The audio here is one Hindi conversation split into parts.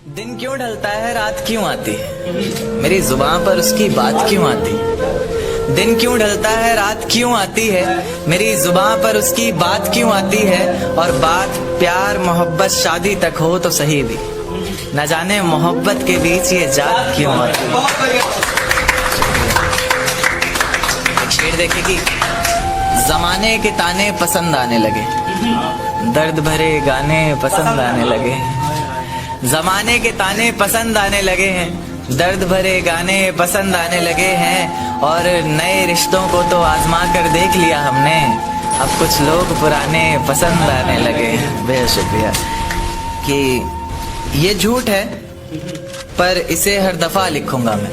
दिन क्यों ढलता है रात क्यों आती है, मेरी जुबान पर उसकी बात क्यों आती है। दिन क्यों ढलता है रात क्यों आती है, मेरी जुबान पर उसकी बात क्यों आती है। और बात प्यार मोहब्बत शादी तक हो तो सही भी, न जाने मोहब्बत के बीच ये जात क्यों आती है। एक शेर देखेगी, जमाने के ताने पसंद आने लगे, दर्द भरे गाने पसंद आने लगे। जमाने के ताने पसंद आने लगे हैं, दर्द भरे गाने पसंद आने लगे हैं। और नए रिश्तों को तो आजमा कर देख लिया हमने, अब कुछ लोग पुराने पसंद आने लगे हैं। बेहद शुक्रिया। कि ये झूठ है पर इसे हर दफा लिखूंगा मैं,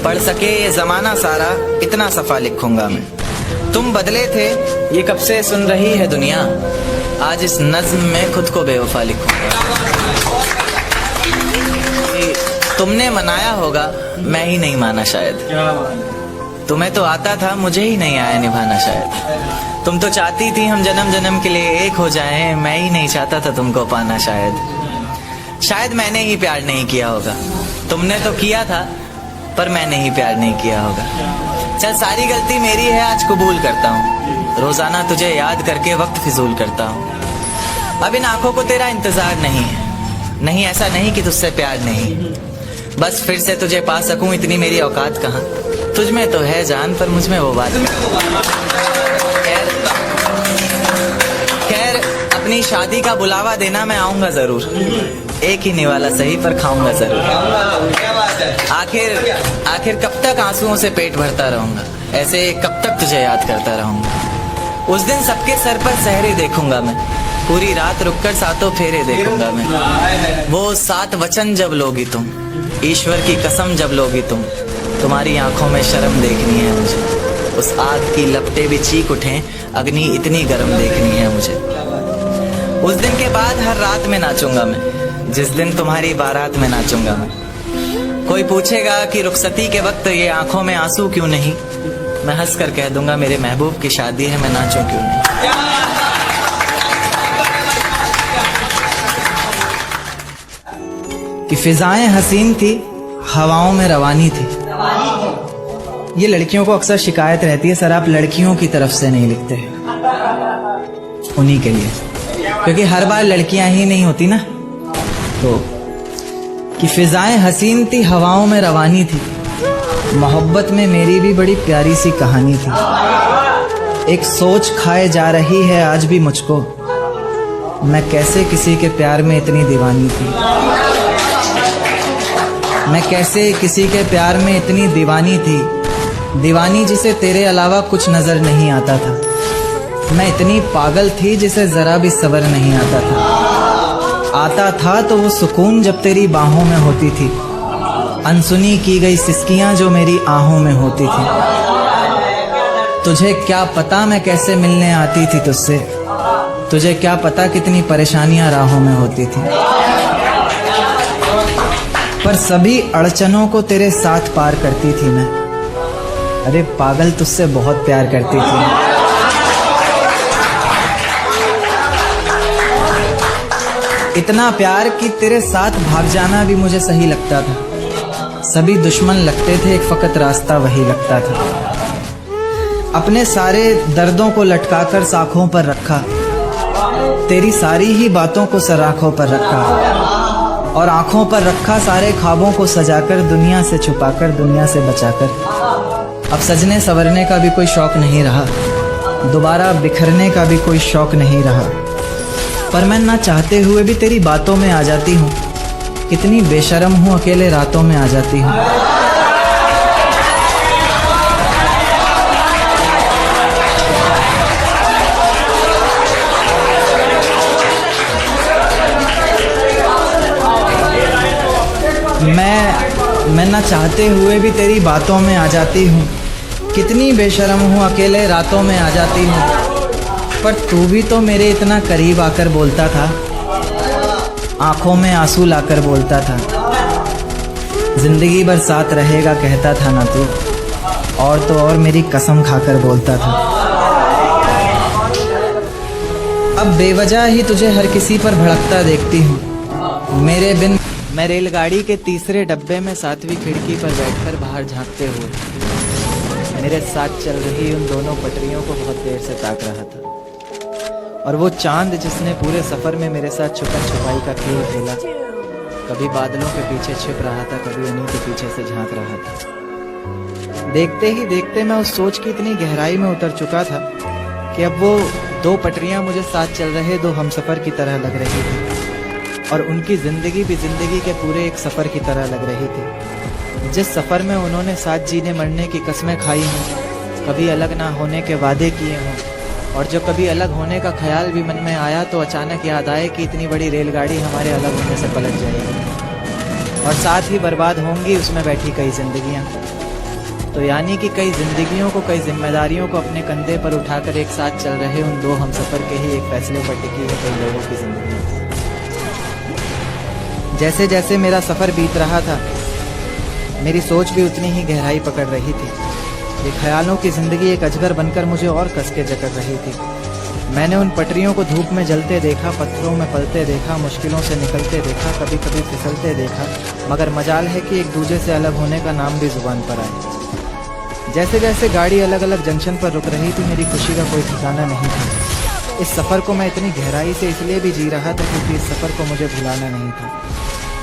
पढ़ सके ये जमाना सारा इतना सफा लिखूंगा मैं। तुम बदले थे ये कब से सुन रही है दुनिया, आज इस नज्म में खुद को बेवफा लिखूंगा। तुमने मनाया होगा मैं ही नहीं माना शायद, तुम्हें तो आता था मुझे ही नहीं आया निभाना शायद। तुम तो चाहती थी हम जन्म जन्म के लिए एक हो जाएं, मैं ही नहीं चाहता था तुमको पाना शायद मैंने ही प्यार नहीं किया होगा। तुमने तो किया था पर मैंने ही प्यार नहीं किया होगा। चल सारी गलती मेरी है आज कबूल करता हूँ, रोजाना तुझे याद करके वक्त फिजूल करता हूँ। अब इन आंखों को तेरा इंतजार नहीं है, नहीं ऐसा नहीं कि तुझसे प्यार नहीं, बस फिर से तुझे पा सकूं इतनी मेरी औकात कहाँ। तुझ में तो है जान पर मुझ में वो बात। खैर अपनी शादी का बुलावा देना मैं आऊंगा जरूर, एक ही निवाला सही पर खाऊंगा जरूर। आखिर कब तक आंसुओं से पेट भरता रहूंगा, ऐसे कब तक तुझे याद करता रहूंगा। उस दिन सबके सर पर सहरे देखूंगा मैं, पूरी रात रुककर सातों फेरे देखूंगा मैं। वो 7 वचन जब लोगी तुम, ईश्वर की कसम जब लोगी तुम, तुम्हारी आंखों में शर्म देखनी है मुझे। उस आग की लपटें भी चीख उठें, अग्नि इतनी गर्म देखनी है मुझे। उस दिन के बाद हर रात में नाचूंगा मैं, जिस दिन तुम्हारी बारात में नाचूंगा मैं। कोई पूछेगा कि रुखसती के वक्त ये आंखों में आंसू क्यों नहीं, मैं हंस कर कह दूंगा मेरे महबूब की शादी है, मैं नाचूं क्यों नहीं। कि फिजाएं हसीन थी हवाओं में रवानी थी। ये लड़कियों को अक्सर शिकायत रहती है, सर आप लड़कियों की तरफ से नहीं लिखते, उन्हीं के लिए, क्योंकि हर बार लड़कियां ही नहीं होती ना। तो कि फिजाएं हसीन थी हवाओं में रवानी थी, मोहब्बत में मेरी भी बड़ी प्यारी सी कहानी थी। एक सोच खाए जा रही है आज भी मुझको, मैं कैसे किसी के प्यार में इतनी दीवानी थी। मैं कैसे किसी के प्यार में इतनी दीवानी थी, दीवानी जिसे तेरे अलावा कुछ नजर नहीं आता था। मैं इतनी पागल थी जिसे जरा भी सब्र नहीं आता था तो वो सुकून जब तेरी बाहों में होती थी, अनसुनी की गई सिसकियां जो मेरी आहों में होती थी। तुझे क्या पता मैं कैसे मिलने आती थी तुझसे, तुझे क्या पता कितनी परेशानियां राहों में होती थी। पर सभी अड़चनों को तेरे साथ पार करती थी मैं, अरे पागल तुझसे बहुत प्यार करती थी। इतना प्यार कि तेरे साथ भाग जाना भी मुझे सही लगता था। सभी दुश्मन लगते थे, एक फकत रास्ता वही लगता था। अपने सारे दर्दों को लटकाकर साखों पर रखा, तेरी सारी ही बातों को सराखों पर रखा, और आंखों पर रखा सारे ख्वाबों को सजाकर, दुनिया से छुपाकर दुनिया से बचाकर। अब सजने संवरने का भी कोई शौक नहीं रहा, दोबारा बिखरने का भी कोई शौक नहीं रहा। पर मैं ना चाहते हुए भी तेरी बातों में आ जाती हूँ, कितनी बेशर्म हूँ अकेले रातों में आ जाती हूँ। मैं ना चाहते हुए भी तेरी बातों में आ जाती हूँ, कितनी बेशर्म हूँ अकेले रातों में आ जाती हूँ। पर तू भी तो मेरे इतना करीब आकर बोलता था, आंखों में आंसू लाकर बोलता था, जिंदगी भर साथ रहेगा कहता था ना तू, और तो और मेरी कसम खाकर बोलता था। अब बेवजह ही तुझे हर किसी पर भड़कता देखती हूँ, मेरे बिन मैं रेलगाड़ी के तीसरे डब्बे में 7वीं खिड़की पर बैठकर बाहर झांकते हुए मेरे साथ चल रही उन दोनों पटरियों को बहुत देर से ताक रहा था। और वो चांद जिसने पूरे सफर में मेरे साथ छुपन छुपाई का खेल खेला, कभी बादलों के पीछे छिप रहा था, कभी उन्हीं के पीछे से झांक रहा था। देखते ही देखते मैं उस सोच की इतनी गहराई में उतर चुका था कि अब वो दो पटरियां मुझे साथ चल रहे दो हमसफर की तरह लग रही थी, और उनकी जिंदगी भी जिंदगी के पूरे एक सफर की तरह लग रही थी। जिस सफर में उन्होंने साथ जीने मरने की कस्में खाई हों, कभी अलग ना होने के वादे किए हों, और जो कभी अलग होने का ख्याल भी मन में आया तो अचानक याद आए कि इतनी बड़ी रेलगाड़ी हमारे अलग होने से पलट जाएगी और साथ ही बर्बाद होंगी उसमें बैठी कई जिंदगियां। तो यानी कि कई जिंदगियों को, कई जिम्मेदारियों को अपने कंधे पर उठाकर एक साथ चल रहे उन दो हमसफर के ही एक फैसले पर टिकी है कई लोगों की जिंदगी। जैसे जैसे मेरा सफर बीत रहा था, मेरी सोच भी उतनी ही गहराई पकड़ रही थी। ये ख्यालों की जिंदगी एक अजगर बनकर मुझे और कस के जकड़ रही थी। मैंने उन पटरियों को धूप में जलते देखा, पत्थरों में पलते देखा, मुश्किलों से निकलते देखा, कभी कभी फिसलते देखा, मगर मजाल है कि एक दूसरे से अलग होने का नाम भी जुबान पर आए। जैसे जैसे गाड़ी अलग अलग जंक्शन पर रुक रही थी, मेरी खुशी का कोई ठिकाना नहीं था। इस सफ़र को मैं इतनी गहराई से इसलिए भी जी रहा था क्योंकि इस सफ़र को मुझे भुलाना नहीं था।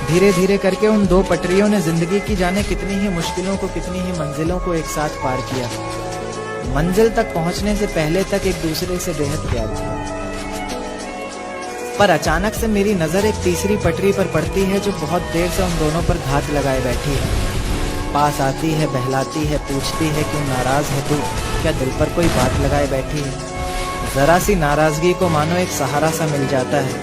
धीरे धीरे करके उन दो पटरियों ने जिंदगी की जाने कितनी ही मुश्किलों को, कितनी ही मंजिलों को एक साथ पार किया। मंजिल तक पहुंचने से पहले तक एक दूसरे से बेहद प्यार किया। पर अचानक से मेरी नजर एक तीसरी पटरी पर पड़ती है जो बहुत देर से उन दोनों पर घात लगाए बैठी है। पास आती है, बहलाती है, पूछती है क्यों नाराज है तू, क्या दिल पर कोई बात लगाए बैठी है। जरा सी नाराजगी को मानो एक सहारा सा मिल जाता है,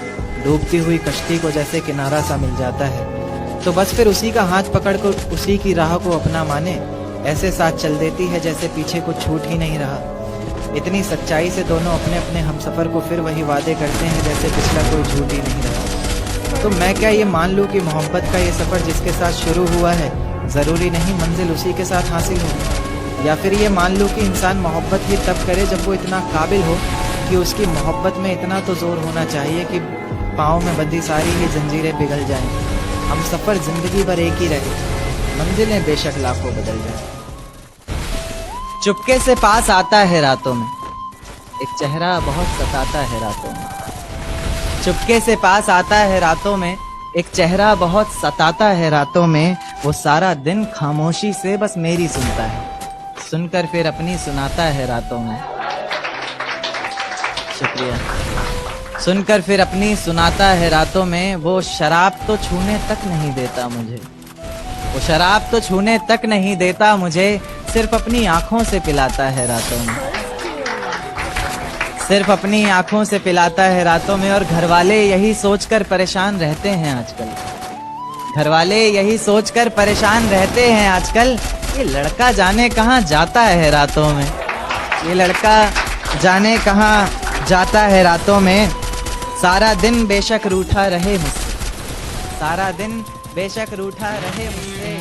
डूबती हुई कश्ती को जैसे किनारा सा मिल जाता है। तो बस फिर उसी का हाथ पकड़कर उसी की राह को अपना माने, ऐसे साथ चल देती है जैसे पीछे कुछ छूट ही नहीं रहा। इतनी सच्चाई से दोनों अपने अपने हमसफर को फिर वही वादे करते हैं जैसे पिछला कोई झूठ ही नहीं रहा। तो मैं क्या ये मान लूं कि मोहब्बत का ये सफर जिसके साथ शुरू हुआ है जरूरी नहीं मंजिल उसी के साथ हासिल हो, या फिर ये मान लूं कि इंसान मोहब्बत ही तब करे जब वो इतना काबिल हो कि उसकी मोहब्बत में इतना तो जोर होना चाहिए कि पाँव में बंधी सारी ही जंजीरें पिघल जाएं। हम सफर जिंदगी भर एक ही रहे, मंजिलें बेशक लाखों बदल जाएं। चुपके से पास आता है रातों में एक चेहरा बहुत सताता है रातों में। चुपके से पास आता है रातों में एक चेहरा बहुत सताता है रातों में। वो सारा दिन खामोशी से बस मेरी सुनता है, सुनकर फिर अपनी सुनाता है रातों में। शुक्रिया। सुनकर फिर अपनी सुनाता है रातों में। वो शराब तो छूने तक नहीं देता मुझे, वो शराब तो छूने तक नहीं देता मुझे, सिर्फ अपनी आंखों से पिलाता है रातों में, सिर्फ अपनी आंखों से पिलाता है रातों में। और घर वाले यही सोचकर परेशान रहते हैं आजकल, घर वाले यही सोचकर परेशान रहते हैं आजकल, ये लड़का जाने कहाँ जाता है रातों में, ये लड़का जाने कहाँ जाता है रातों में। सारा दिन बेशक रूठा रहे मुझसे, सारा दिन बेशक रूठा रहे मुझसे,